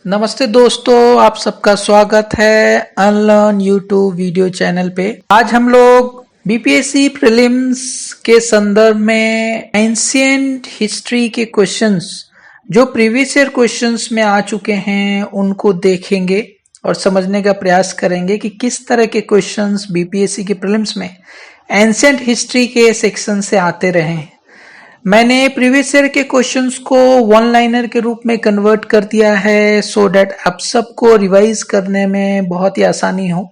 नमस्ते दोस्तों, आप सबका स्वागत है अनलर्न यूट्यूब वीडियो चैनल पे। आज हम लोग बीपीएससी प्रीलिम्स के संदर्भ में एंशिएंट हिस्ट्री के क्वेश्चंस जो प्रीवियस ईयर क्वेश्चंस में आ चुके हैं उनको देखेंगे और समझने का प्रयास करेंगे कि किस तरह के क्वेश्चंस बीपीएससी के प्रीलिम्स में एंशिएंट हिस्ट्री के सेक्शन से आते रहे हैं। मैंने प्रीवियस ईयर के क्वेश्चंस को वन लाइनर के रूप में कन्वर्ट कर दिया है सो डैट आप सबको रिवाइज करने में बहुत ही आसानी हो।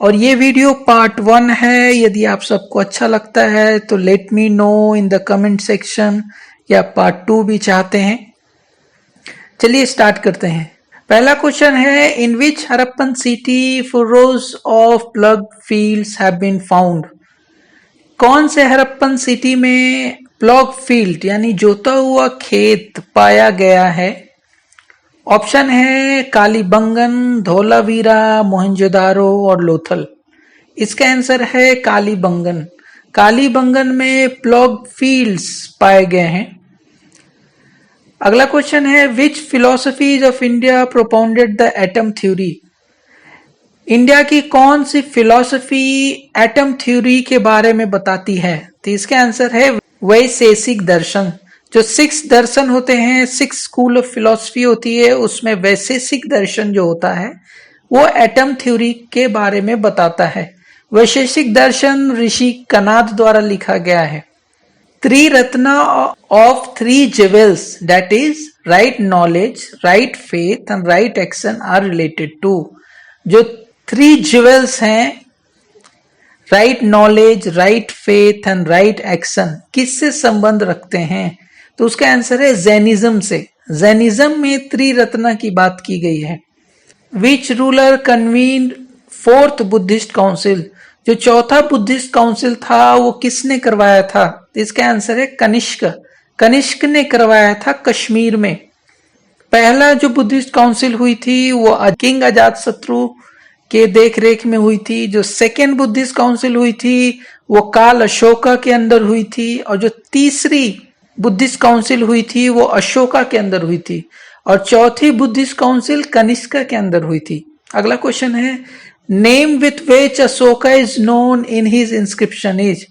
और ये वीडियो पार्ट 1 है। यदि आप सबको अच्छा लगता है तो let me know in the comment section, या पार्ट 2 भी चाहते हैं। चलिए स्टार्ट करते हैं। पहला क्वेश्चन है, in which Harappan city furrows of plough fields have been found. कौन से हरप्पन सिटी में प्लॉग फील्ड यानी जोता हुआ खेत पाया गया है? ऑप्शन है कालीबंगन, धोलावीरा, मोहनजोदारो और लोथल। इसका आंसर है कालीबंगन। कालीबंगन में प्लॉग फील्ड्स पाए गए हैं। अगला क्वेश्चन है, which philosophies of India propounded the atom theory. India की कौन सी फिलॉसफी एटम थ्योरी के बारे में बताती है? तो इसका आंसर है वैशेषिक दर्शन। जो 6 दर्शन होते हैं, 6 स्कूल ऑफ फिलॉसफी होती है, उसमें वैशेषिक दर्शन जो होता है वो एटम थ्योरी के बारे में बताता है। वैशेषिक दर्शन ऋषि कनाद द्वारा लिखा गया है। Triratna of 3 jewels, that is right knowledge, right faith and right action are related to. जो 3 जेवल्स हैं, right knowledge, right faith and right action, किससे संबंध रखते हैं? तो उसका आंसर है जैनिज्म से। जैनिज्म में त्रिरत्ना की बात की गई है। Which ruler convened 4th Buddhist council. जो चौथा बुद्धिस्ट काउंसिल था वो किसने करवाया था? तो इसका आंसर है कनिष्क। कनिष्क ने करवाया था कश्मीर में। पहला जो बुद्धिस्ट काउंसिल हुई थी वो किंग अजातशत्रु के देख रेख में हुई थी। जो सेकेंड बुद्धिस्ट काउंसिल हुई थी वो काल अशोका के अंदर हुई थी, और जो तीसरी बुद्धिस्ट काउंसिल हुई थी वो अशोका के अंदर हुई थी, और चौथी बुद्धिस्ट काउंसिल कनिष्क के अंदर हुई थी। अगला क्वेश्चन है, name with which Ashoka is known in his inscription is.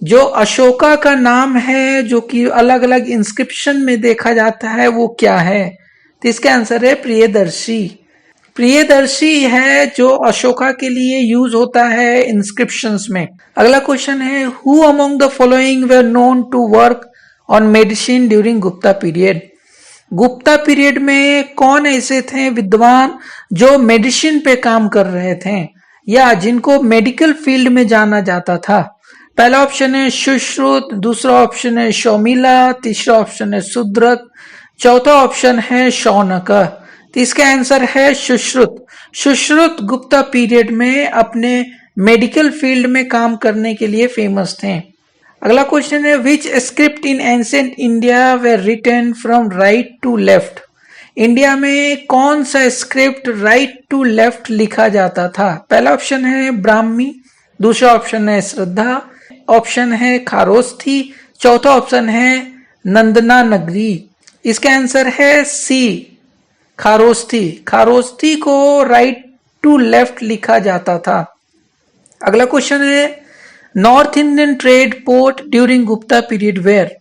जो अशोका का नाम है जो कि अलग अलग इंस्क्रिप्शन में देखा जाता है वो क्या है? तो इसका आंसर है प्रियदर्शी। प्रियदर्शी है जो अशोका के लिए यूज होता है इंस्क्रिप्शंस में। अगला क्वेश्चन है, who among the following were known to work on medicine during Gupta period. Gupta period में कौन ऐसे थे विद्वान जो मेडिसिन पे काम कर रहे थे या जिनको मेडिकल फील्ड में जाना जाता था? पहला ऑप्शन है सुश्रुत, दूसरा ऑप्शन है शौमिला, तीसरा ऑप्शन है शूद्रक, चौथा ऑप्शन है शौनक। तो इसका आंसर है सुश्रुत। सुश्रुत गुप्ता पीरियड में अपने मेडिकल फील्ड में काम करने के लिए फेमस थे। अगला क्वेश्चन है, which script in ancient India were written from right to left. India में कौन सा स्क्रिप्ट राइट टू लेफ्ट लिखा जाता था? पहला ऑप्शन है ब्राह्मी, दूसरा ऑप्शन है श्रद्धा, ऑप्शन है खारोस्थी, चौथा ऑप्शन है नंदना नगरी। इसका आंसर है सी, खारोस्थी। खारोस्थी को राइट टू लेफ्ट लिखा जाता था। अगला क्वेश्चन है, north Indian trade port during Gupta period were.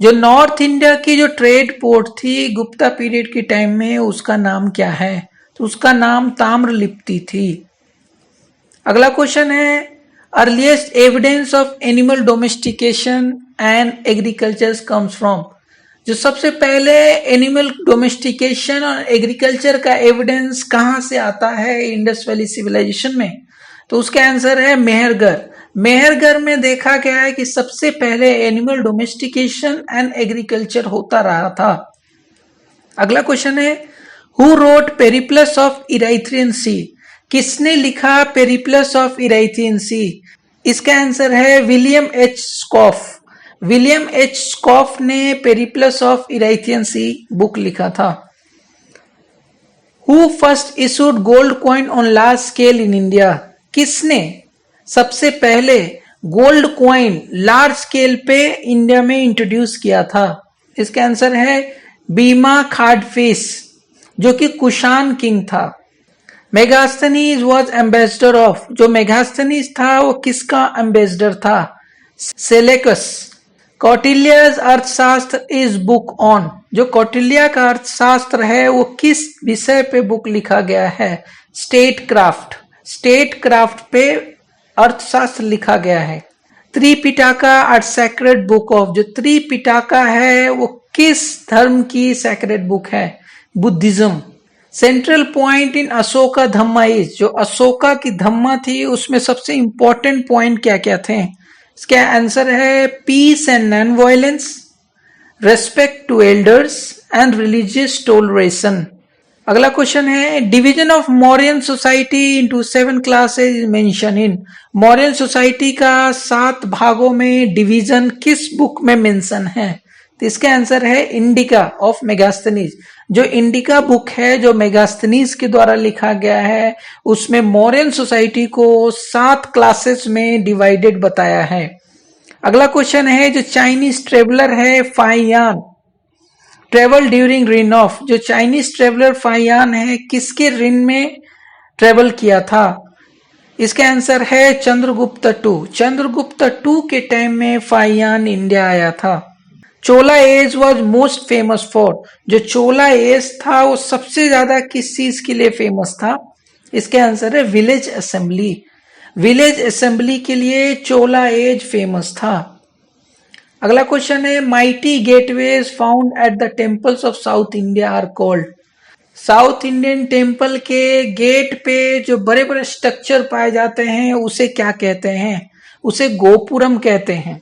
जो नॉर्थ इंडिया की जो ट्रेड पोर्ट थी गुप्ता पीरियड के टाइम में उसका नाम क्या है? तो उसका नाम ताम्रलिप्ति थी। अगला क्वेश्चन है, earliest evidence of animal domestication and agriculture comes from. जो सबसे पहले एनिमल डोमेस्टिकेशन और एग्रीकल्चर का एविडेंस कहां से आता है इंडस वैली सिविलाइजेशन में? तो उसका आंसर है मेहरगढ़। मेहरगढ़ में देखा गया है कि सबसे पहले एनिमल डोमेस्टिकेशन एंड एग्रीकल्चर होता रहा था। अगला क्वेश्चन है, हु रोट पेरिप्लस ऑफ इराइथ्रियन सी। किसने लिखा पेरिप्लस ऑफ इराइथ्रियन सी? इसका आंसर है William H scoff. William H scoff ने पेरिप्लस ऑफ इराइथियन सी बुक लिखा था। Who first issued gold coin on large scale in India. किसने सबसे पहले गोल्ड कॉइन लार्ज स्केल पे इंडिया में इंट्रोड्यूस किया था? इसका आंसर है बीमा खाडफिश। जो कि कुषाण किंग था। मेगास्थनीज वॉज एम्बेसडर ऑफ, जो मेगास्थनीज था वो किसका एम्बेसडर था? सेलेकस। कौटिल्यज अर्थशास्त्र इज बुक ऑन, जो कौटिल्य का अर्थशास्त्र है वो किस विषय पे बुक लिखा गया है? State craft. स्टेट क्राफ्ट पे अर्थशास्त्र लिखा गया है। त्रिपिटका अ सैक्रेड बुक ऑफ, जो त्रिपिटका है वो किस धर्म की सैक्रेड बुक है? Buddhism. Central point in Ashoka Dhamma is, जो अशोका की धम्मा थी उसमें सबसे इंपॉर्टेंट पॉइंट क्या क्या थे? इसका आंसर है peace and non violence, respect to elders and religious toleration. अगला क्वेश्चन है division of Mauryan society into 7 classes mention in, Mauryan society का 7 भागों में डिवीजन किस बुक में मेंशन है? तो इसका आंसर है इंडिका ऑफ मेगास्थनीज। जो इंडिका बुक है जो मेगास्थनीज के द्वारा लिखा गया है उसमें मौर्यन सोसाइटी को 7 क्लासेस में डिवाइडेड बताया है। अगला क्वेश्चन है जो चाइनीज ट्रेवलर है Fa-Hien travel during Rin of, जो चाइनीज ट्रेवलर फाइयान है किसके रिन में ट्रेवल किया था? इसका आंसर है चंद्रगुप्त टू। चंद्रगुप्त टू के टाइम में फाइयान इंडिया आया था। Chola age was most famous for, जो चोला एज था वो सबसे ज्यादा किस चीज के लिए फेमस था? इसके आंसर है विलेज असेंबली। विलेज असेंबली के लिए चोला एज फेमस था। अगला क्वेश्चन है mighty gateways found at the temples of south India are called, south Indian temple के गेट पे जो बड़े बड़े स्ट्रक्चर पाए जाते हैं उसे क्या कहते हैं? उसे गोपुरम कहते हैं।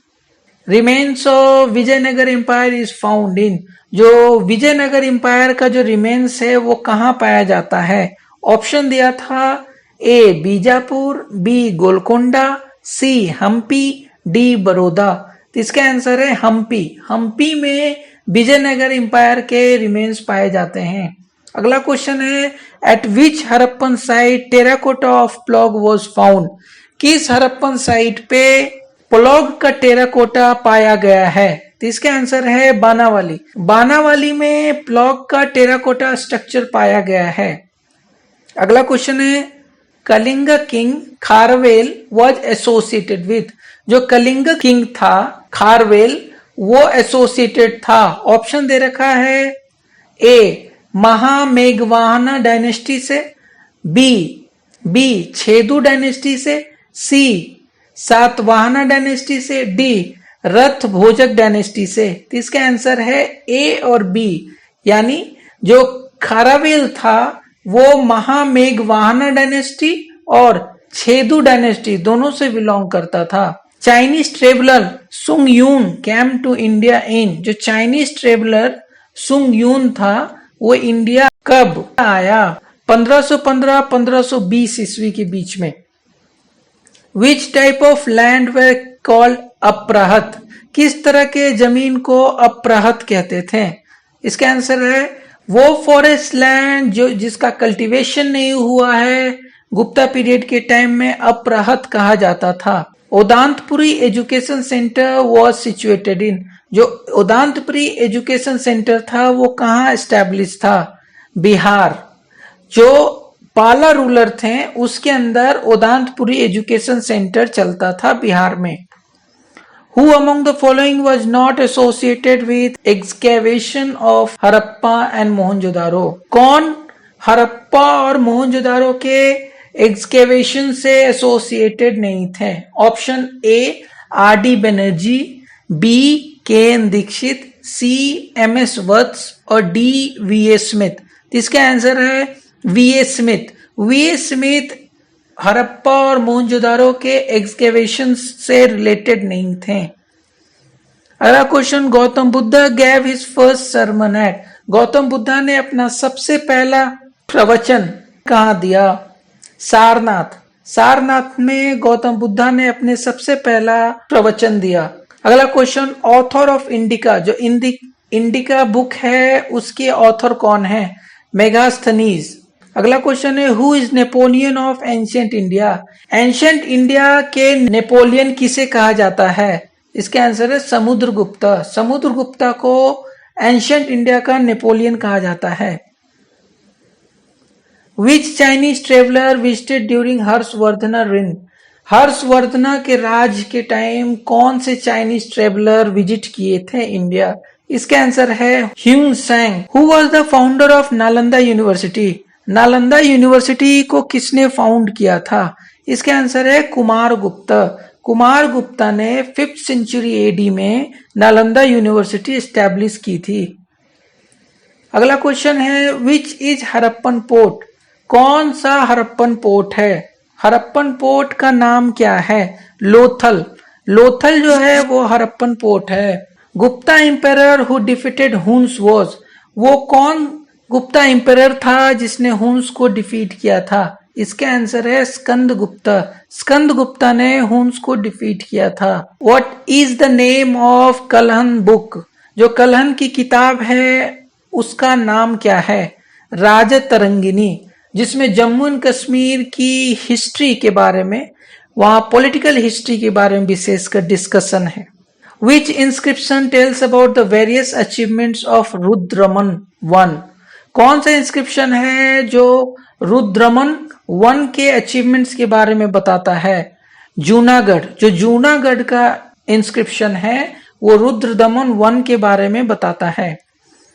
Remains of Vijayanagar empire is found in, जो विजयनगर एम्पायर का जो रिमेन्स है वो कहाँ पाया जाता है? ऑप्शन दिया था ए बीजापुर, बी गोलकोंडा, सी हम्पी, डी बड़ौदा। तो इसका आंसर है हम्पी। हम्पी में विजयनगर एम्पायर के रिमेन्स पाए जाते हैं। अगला क्वेश्चन है eight which Harappan site terracotta of plough was found, किस हरप्पन साइट पे प्लॉग का टेराकोटा पाया गया है? तो इसका आंसर है बानावाली। बानावाली में प्लॉग का टेराकोटा स्ट्रक्चर पाया गया है। अगला क्वेश्चन है Kalinga king Kharavela was associated with, जो कलिंग किंग था खारवेल वो एसोसिएटेड था। ऑप्शन दे रखा है ए महामेघवाहना डायनेस्टी से, बी छेदु डायनेस्टी से, सी सातवाहना डायनेस्टी से, डी रथ भोजक डायनेस्टी से। तो इसका आंसर है ए और बी, यानी जो खारावेल था वो महामेघवाहना डायनेस्टी और छेदु डायनेस्टी दोनों से बिलोंग करता था। चाइनीज ट्रेवलर सुंग यून केम टू इंडिया इन, जो चाइनीज ट्रेवलर सुंग यून था वो इंडिया कब आया? 1515-1520 ईस्वी के बीच में। Which type of land were called aprahata, किस तरह के जमीन को अप्रहत कहते थे? इसका आंसर है वो फॉरेस्ट लैंड जो जिसका कल्टीवेशन नहीं हुआ है गुप्ता पीरियड के टाइम में अप्रहत कहा जाता था। Odantapuri education centre was situated in, जो उदांतपुरी एजुकेशन सेंटर था वो कहाँ एस्टेब्लिश था? बिहार। जो पाला रूलर थे उसके अंदर उदांतपुरी एजुकेशन सेंटर चलता था बिहार में। Who among the following was not associated with excavation of Harappa and Mohenjodaro? कौन हरप्पा और मोहनजोदारो के एक्सकेवेशन से एसोसिएटेड नहीं थे? Option A R D Banerjee, B K N Dikshit, C M S Vats और डी वी ए स्मिथ। इसका आंसर है V A Smith. V A Smith Harappa और मोहनजोदारो के एक्सकेवेशन से रिलेटेड नहीं थे। अगला question Gautam Buddha gave his first sermon at, Gautam Buddha ने अपना सबसे पहला प्रवचन कहाँ दिया? सारनाथ। सारनाथ में गौतम बुद्धा ने अपने सबसे पहला प्रवचन दिया। अगला क्वेश्चन ऑथर ऑफ इंडिका, जो इंडिका बुक है उसके ऑथर कौन है? मेगास्थनीज। अगला क्वेश्चन है who is Napoleon of ancient India, ancient India के नेपोलियन किसे कहा जाता है? इसका आंसर है समुद्रगुप्ता। समुद्रगुप्ता को एंशियंट इंडिया का नेपोलियन कहा जाता है। Which Chinese traveller visited during Harshavardhana reign? Harshavardhana के राज के टाइम कौन से चाइनीज ट्रेवलर विजिट किए थे इंडिया? इसका आंसर है ह्यूंग सांग। Who was the founder of Nalanda university? Nalanda university को किसने फाउंड किया था? इसका आंसर है कुमार गुप्ता। कुमार गुप्ता ने 5th सेंचुरी एडी में नालंदा यूनिवर्सिटी एस्टैब्लिश की थी। अगला क्वेश्चन है विच इज हरप्पन पोर्ट? कौन सा हरप्पन पोर्ट है? हरप्पन पोर्ट का नाम क्या है? लोथल। लोथल जो है वो हरप्पन पोर्ट है। Gupta empire who defeated Huns was? वो कौन गुप्ता एम्पायर था जिसने हुन्स को डिफीट किया था? इसका आंसर है स्कंद गुप्ता। स्कंद गुप्ता ने हुन्स को डिफीट किया था। What is the name of Kalhana book? जो कलहन की किताब है उसका नाम क्या है? राजतरंगिनी, जिसमें जम्मू एंड कश्मीर की हिस्ट्री के बारे में, वहां पॉलिटिकल हिस्ट्री के बारे में विशेषकर डिस्कशन है। Which inscription tells about the various achievements of रुद्रमन I? कौन सा इंस्क्रिप्शन है जो रुद्रमन I के अचीवमेंट्स के बारे में बताता है? जूनागढ़। जो जूनागढ़ का इंस्क्रिप्शन है वो रुद्रदमन I के बारे में बताता है।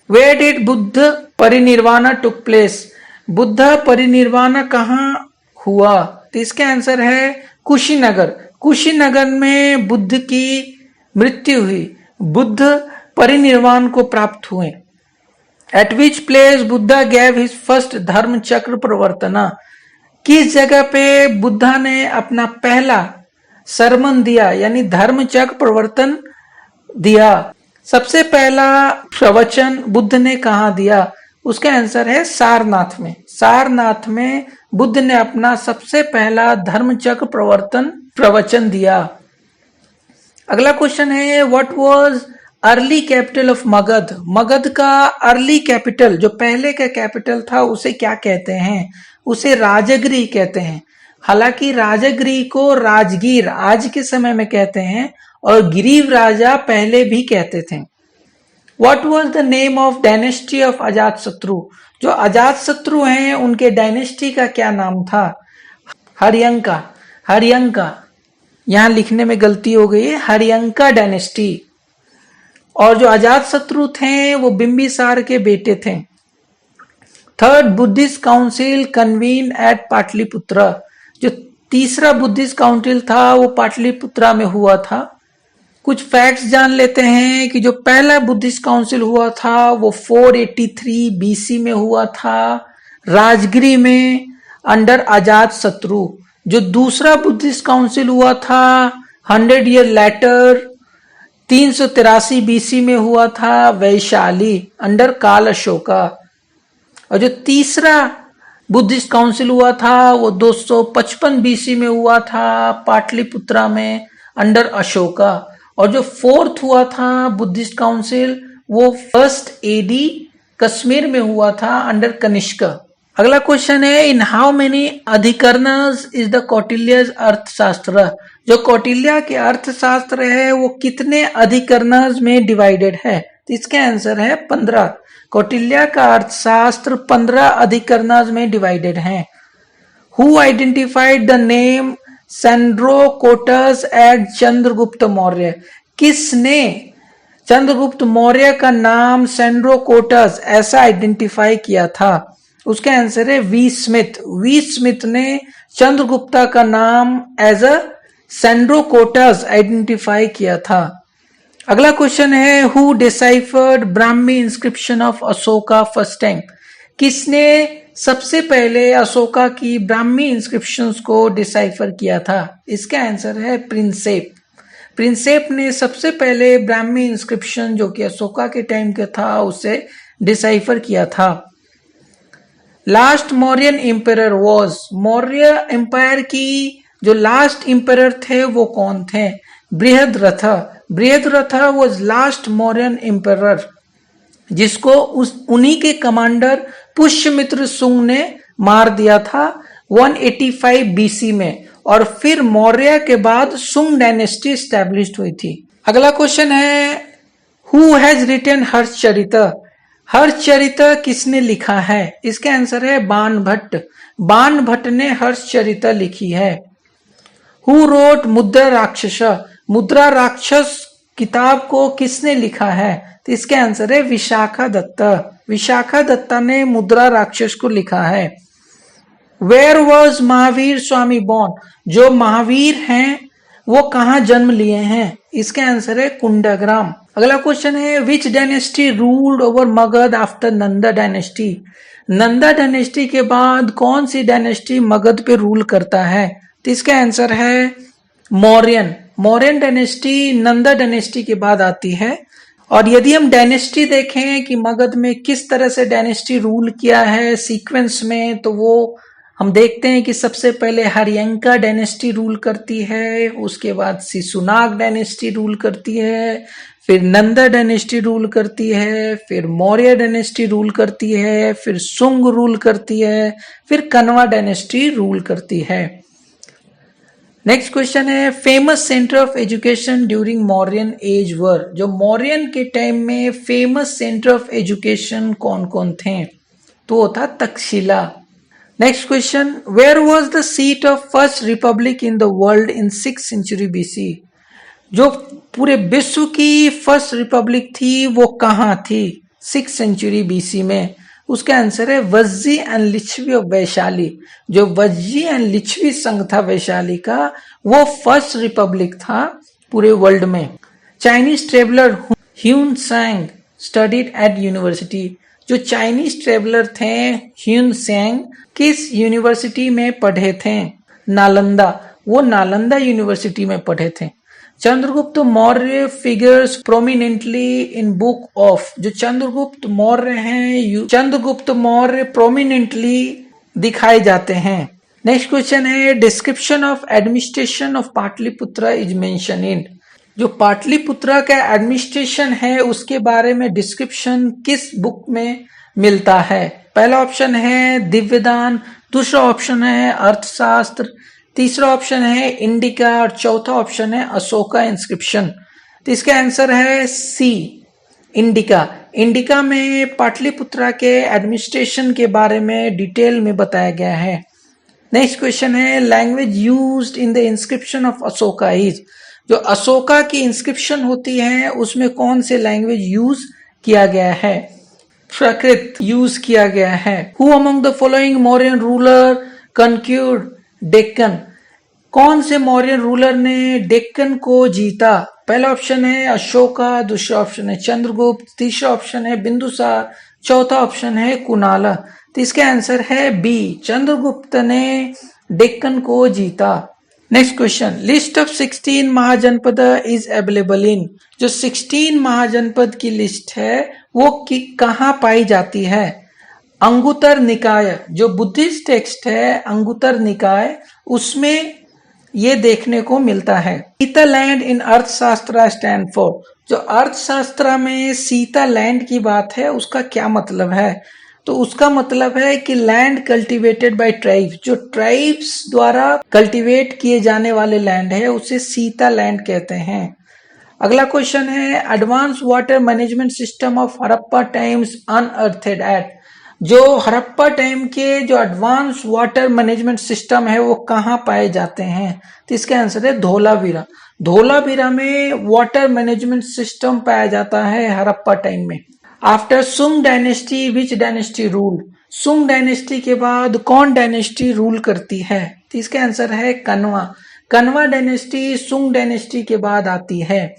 Where did Buddha Parinirvana took place? Buddha परिनिर्वाण कहाँ हुआ? तो इसका आंसर है कुशीनगर। कुशीनगर में बुद्ध की मृत्यु हुई। बुद्ध परिनिर्वाण को प्राप्त हुए। Eight which place Buddha gave his first धर्म चक्र प्रवर्तना? किस जगह पे बुद्धा ने अपना पहला सरमन दिया यानी धर्म चक्र प्रवर्तन दिया? सबसे पहला प्रवचन बुद्ध ने कहा दिया? उसका आंसर है सारनाथ में। सारनाथ में बुद्ध ने अपना सबसे पहला धर्म चक्र प्रवचन दिया। अगला क्वेश्चन है what was early capital of Magadh? Magadh का अर्ली कैपिटल, जो पहले का कैपिटल था, उसे क्या कहते हैं? उसे राजगिरी कहते हैं। हालांकि राजगिरी को राजगीर आज के समय में कहते हैं और गिरीव राजा पहले भी कहते थे। What was the name of dynasty of Ajatashatru? जो अजातशत्रु हैं उनके डायनेस्टी का क्या नाम था? हर्यंका। हर्यंका, यहां लिखने में गलती हो गई है, हर्यंका डायनेस्टी। और जो अजातशत्रु थे वो बिंबिसार के बेटे थे। Third Buddhist council convene at Pataliputra? जो तीसरा बुद्धिस्ट काउंसिल था वो पाटलिपुत्रा में हुआ था। कुछ फैक्ट्स जान लेते हैं कि जो पहला बुद्धिस्ट काउंसिल हुआ था वो 483 बीसी में हुआ था राजगिरी में अंडर अजातशत्रु। जो दूसरा बुद्धिस्ट काउंसिल हुआ था 100 ईयर लेटर 383 बीसी में हुआ था वैशाली अंडर काल अशोका। और जो तीसरा बुद्धिस्ट काउंसिल हुआ था वो 255 बीसी में हुआ था पाटलिपुत्रा में अंडर अशोका। और जो फोर्थ हुआ था बुद्धिस्ट काउंसिल वो 1st AD कश्मीर में हुआ था अंडर कनिष्क। अगला क्वेश्चन है in how many adhikaranas is the Kautilya's Arthashastra? जो कौटिल्य के अर्थशास्त्र है वो कितने अधिकरणस में डिवाइडेड है? तो इसका आंसर है 15। कौटिल्य का अर्थशास्त्र 15 अधिकरणस में डिवाइडेड है। Who identified the name Sandrokottos at Chandragupta Maurya? किसने चंद्रगुप्त मौर्य का नाम सेंड्रोकोटस ऐसा आइडेंटिफाई किया था? उसका आंसर है वी स्मिथ। वी स्मिथ ने चंद्रगुप्ता का नाम एज अ सेंड्रोकोटस आइडेंटिफाई किया था। अगला क्वेश्चन है who deciphered Brahmi inscription of Ashoka first time? किसने सबसे पहले अशोका की ब्राह्मी इंस्क्रिप्शंस को डिसाइफर किया था? इसका आंसर है प्रिंसेप। प्रिंसेप ने सबसे पहले ब्राह्मी इंस्क्रिप्शन जो कि अशोका के टाइम का था उसे डिसाइफर किया था। Last Mauryan empire was? Maurya empire की जो लास्ट एम्पायर थे वो कौन थे? Brihadratha. Brihadratha was last Mauryan empire जिसको उन्हीं के कमांडर पुष्यमित्र सुंग ने मार दिया था 185 बीसी में। और फिर मौर्य के बाद सुंग डायनेस्टी स्टैब्लिश्ड हुई थी। अगला क्वेश्चन है who has written Harshacharita? Harshacharita किसने लिखा है? इसका आंसर है बाणभट्ट। बाणभट्ट ने हर्षचरित लिखी है। हु रोट मुद्रा राक्षस? मुद्रा राक्षस किताब को किसने लिखा है? तो इसका आंसर है विशाखा दत्ता। विशाखा दत्ता ने मुद्रा राक्षस को लिखा है। Where was Mahavir Swami born? जो महावीर हैं वो कहाँ जन्म लिए हैं? इसका आंसर है कुंडाग्राम। अगला क्वेश्चन है विच dynasty ruled over Magadh after Nanda dynasty? Nanda dynasty के बाद कौन सी डायनेस्टी मगध पे रूल करता है? तो इसका आंसर है मौर्यन। मौर्यन डायनेस्टी नंदा डायनेस्टी के बाद आती है। और यदि हम डायनेस्टी देखें कि मगध में किस तरह से डायनेस्टी रूल किया है सीक्वेंस में, तो वो हम देखते हैं कि सबसे पहले हरियंका डायनेस्टी रूल करती है, उसके बाद शिशुनाग डायनेस्टी रूल करती है, फिर नंदा डायनेस्टी रूल करती है, फिर मौर्य डायनेस्टी रूल करती है, फिर सुंग रूल करती है, फिर कन्वा डायनेस्टी रूल करती है। नेक्स्ट क्वेश्चन है famous centre of education during Mauryan age were? जो मौर्यन के टाइम में फेमस सेंटर ऑफ एजुकेशन कौन कौन थे? तो वो था Takshashila. Next question where was the seat of first republic in the world in 6th century BC? जो पूरे विश्व की फर्स्ट रिपब्लिक थी वो कहाँ थी 6th century BC में? उसका आंसर है वज्जी एंड लिच्छवी ऑफ वैशाली। जो वज्जी एंड लिच्छवी संघ था वैशाली का, वो फर्स्ट रिपब्लिक था पूरे वर्ल्ड में। Chinese traveller Hyun सैंग studied at university? जो चाइनीज ट्रेवलर थे ह्यून सैंग किस यूनिवर्सिटी में पढ़े थे? नालंदा। वो नालंदा यूनिवर्सिटी में पढ़े थे। Chandragupta Maurya figures prominently in book of? जो चंद्रगुप्त मौर्य हैं, चंद्रगुप्त मौर्य प्रोमिनेंटली दिखाए जाते हैं। नेक्स्ट क्वेश्चन है description of administration of Pataliputra is mention in? जो पाटलिपुत्र का एडमिनिस्ट्रेशन है उसके बारे में डिस्क्रिप्शन किस बुक में मिलता है? पहला ऑप्शन है दिव्यदान, दूसरा ऑप्शन है अर्थशास्त्र, तीसरा ऑप्शन है इंडिका और चौथा ऑप्शन है अशोका इंस्क्रिप्शन। तो इसका आंसर है सी इंडिका। इंडिका में पाटलिपुत्रा के एडमिनिस्ट्रेशन के बारे में डिटेल में बताया गया है। नेक्स्ट क्वेश्चन है language used in the inscription of Ashoka is? जो अशोका की इंस्क्रिप्शन होती है उसमें कौन से लैंग्वेज यूज किया गया है? प्राकृत यूज किया गया है। Who among the following Mauryan ruler conquered Deccan? कौन से मौर्यन रूलर ने डेक्कन को जीता? पहला ऑप्शन है अशोका, दूसरा ऑप्शन है चंद्रगुप्त, तीसरा ऑप्शन है बिंदुसार, चौथा ऑप्शन है कुनाला। तो इसका आंसर है बी, चंद्रगुप्त ने डेक्कन को जीता। Next question list of 16 mahajanapada is available in? जो 16 महाजनपद की लिस्ट है वो कहाँ पाई जाती है? अंगुतर निकाय, जो बुद्धिस्ट टेक्स्ट है अंगुतर निकाय, उसमें ये देखने को मिलता है। सीता लैंड इन अर्थशास्त्र स्टैंड फॉर? जो अर्थशास्त्र में सीता लैंड की बात है उसका क्या मतलब है? तो उसका मतलब है कि लैंड कल्टीवेटेड बाय ट्राइब्स, जो ट्राइब्स द्वारा कल्टीवेट किए जाने वाले लैंड है उसे सीता लैंड कहते हैं। अगला क्वेश्चन है advance water management system of Harappa times unearthed at? जो हड़प्पा टाइम के जो एडवांस वाटर मैनेजमेंट सिस्टम है वो कहाँ पाए जाते हैं? तो इसका आंसर है धोलावीरा। धोलावीरा में वाटर मैनेजमेंट सिस्टम पाया जाता है हड़प्पा टाइम में। आफ्टर सुंग डायनेस्टी विच डायनेस्टी रूल? सुंग डायनेस्टी के बाद कौन डायनेस्टी रूल करती है? तो इसका आंसर है कन्वा। कन्वा डायनेस्टी सुंग डायनेस्टी के बाद आती है।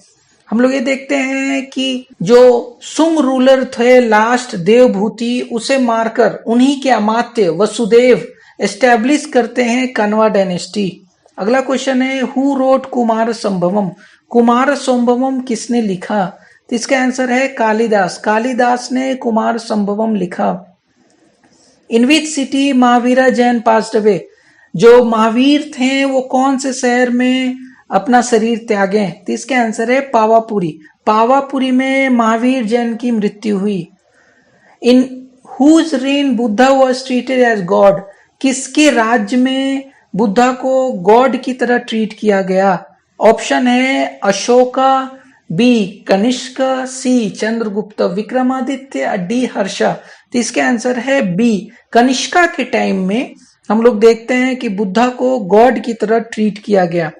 हम लोग ये देखते हैं कि जो सुंग रूलर थे लास्ट देवभूति, उसे मारकर उन्हीं के अमात्य वसुदेव एस्टेब्लिश करते हैं कन्वा डायनेस्टी। अगला क्वेश्चन है हु रोट कुमार संभवम? कुमार संभवम किसने लिखा? तो इसका आंसर है कालिदास। कालिदास ने कुमार संभवम लिखा। In which city Mahavira Jain passed away? जो महावीर थे वो कौन से शहर में अपना शरीर त्यागे? तो इसका आंसर है पावापुरी। पावापुरी में महावीर जैन की मृत्यु हुई। In whose reign Buddha was treated as god? किसके राज्य में बुद्धा को गॉड की तरह ट्रीट किया गया? ऑप्शन है अशोका, बी कनिष्क, सी चंद्रगुप्त, विक्रमादित्य, डी हर्षा। तो इसका आंसर है बी। कनिष्का के टाइम में हम लोग देखते हैं कि बुद्धा को गॉड की तरह ट्रीट किया गया।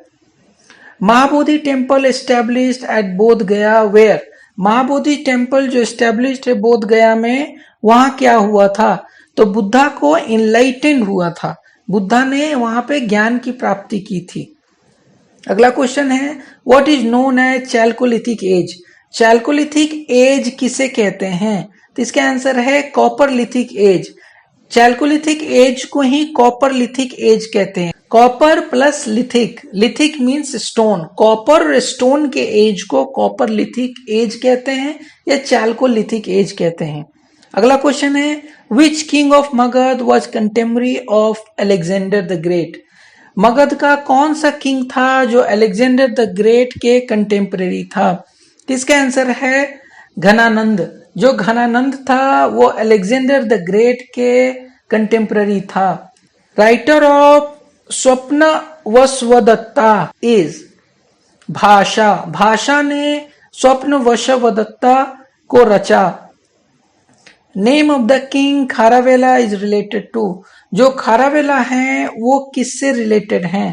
महाबोधि टेम्पल एस्टेब्लिश्ड एट बोध गया वेयर। महाबोधि टेम्पल जो एस्टेब्लिश्ड है बोध गया में, वहां क्या हुआ था? तो बुद्धा को इनलाइटेंड हुआ था, बुद्धा ने वहां पे ज्ञान की प्राप्ति की थी। अगला क्वेश्चन है what is known as chalcolithic age. Chalcolithic age किसे कहते हैं? तो इसका आंसर है कॉपरलिथिक एज। चैल्कोलिथिक एज को ही कॉपरलिथिक एज कहते हैं। Copper plus lithic, lithic means stone, copper और स्टोन के एज को कॉपरलिथिक एज कहते हैं या चैल्कोलिथिक एज कहते हैं। अगला क्वेश्चन है which king of Magadh was contemporary of Alexander the great. Magadh का कौन सा किंग था जो अलेक्जेंडर द ग्रेट के कंटेम्पररी था? इसका आंसर है घनानंद। जो घनानंद था वो अलेक्जेंडर द ग्रेट के कंटेम्पररी था। राइटर ऑफ स्वप्न वशवदत्ता इज भाषा। भाषा ने स्वप्न वशवदत्ता को रचा। Name of the king Kharavela is related to. जो खारावेला हैं वो किससे रिलेटेड हैं?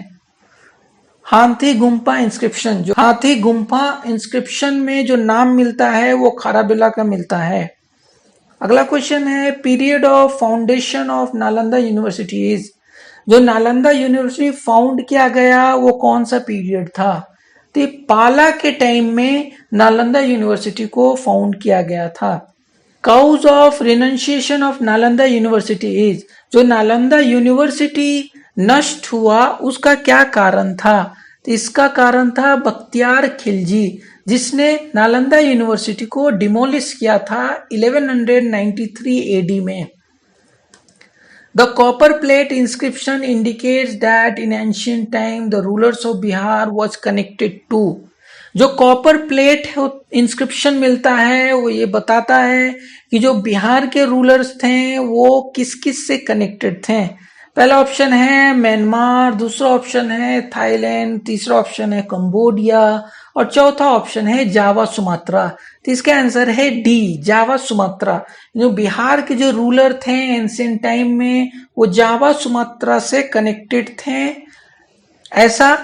हाथी गुम्फा इंस्क्रिप्शन। जो हाथी गुम्फा इंस्क्रिप्शन में जो नाम मिलता है वो खारावेला का मिलता है। अगला क्वेश्चन है period of foundation of Nalanda university is. जो नालंदा यूनिवर्सिटी फाउंड किया गया वो कौन सा पीरियड था? तो पाला के टाइम में नालंदा यूनिवर्सिटी को फाउंड किया गया था। Cause of renunciation of Nalanda university is. जो नालंदा यूनिवर्सिटी नष्ट हुआ उसका क्या कारण था? तो इसका कारण था बख्तियार खिलजी, जिसने नालंदा यूनिवर्सिटी को डिमोलिश किया था 1193 एडी में। The copper plate inscription indicates that in ancient time the rulers of Bihar was connected to। जो कॉपर प्लेट इंस्क्रिप्शन मिलता है वो ये बताता है कि जो बिहार के रूलर्स थे वो किस किस से कनेक्टेड थे। पहला ऑप्शन है म्यांमार, दूसरा ऑप्शन है थाईलैंड, तीसरा ऑप्शन है कंबोडिया और चौथा ऑप्शन है जावा सुमात्रा। तो इसका आंसर है डी जावा सुमात्रा। जो बिहार के जो रूलर थे एंशिएंट टाइम में वो जावा सुमात्रा से कनेक्टेड थे, ऐसा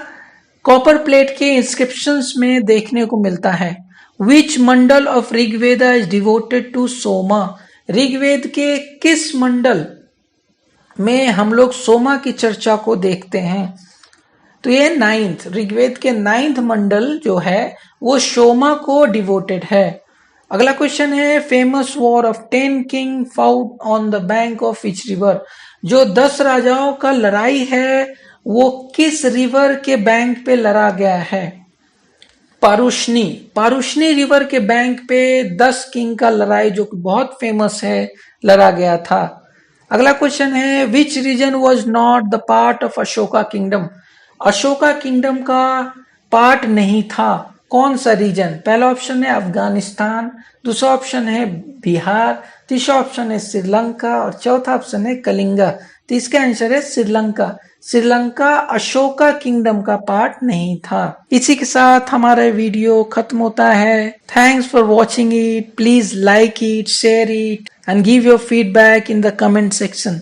कॉपर प्लेट के इंस्क्रिप्शंस में देखने को मिलता है। Which mandala of Rigveda is devoted to Soma. Rigveda के किस मंडल में हम लोग सोमा की चर्चा को देखते हैं? तो ये नाइन्थ, ऋग्वेद के नाइन्थ मंडल जो है वो सोमा को डिवोटेड है। अगला क्वेश्चन है famous war of 10 king fought on the bank of which river. जो 10 राजाओं का लड़ाई है वो किस रिवर के बैंक पे लड़ा गया है? पारुष्णी। पारुष्णी रिवर के बैंक पे 10 किंग का लड़ाई जो बहुत फेमस है लड़ा गया था। अगला क्वेश्चन है which region was not the part of Ashoka kingdom. Ashoka kingdom का पार्ट नहीं था, कौन सा रीजन? पहला ऑप्शन है अफगानिस्तान, दूसरा ऑप्शन है बिहार, तीसरा ऑप्शन है श्रीलंका और चौथा ऑप्शन है कलिंगा। तो इसका आंसर है श्रीलंका। श्रीलंका अशोका किंगडम का पार्ट नहीं था। इसी के साथ हमारा वीडियो खत्म होता है। Thanks for watching it. Please like it, share it and give your feedback in the comment section.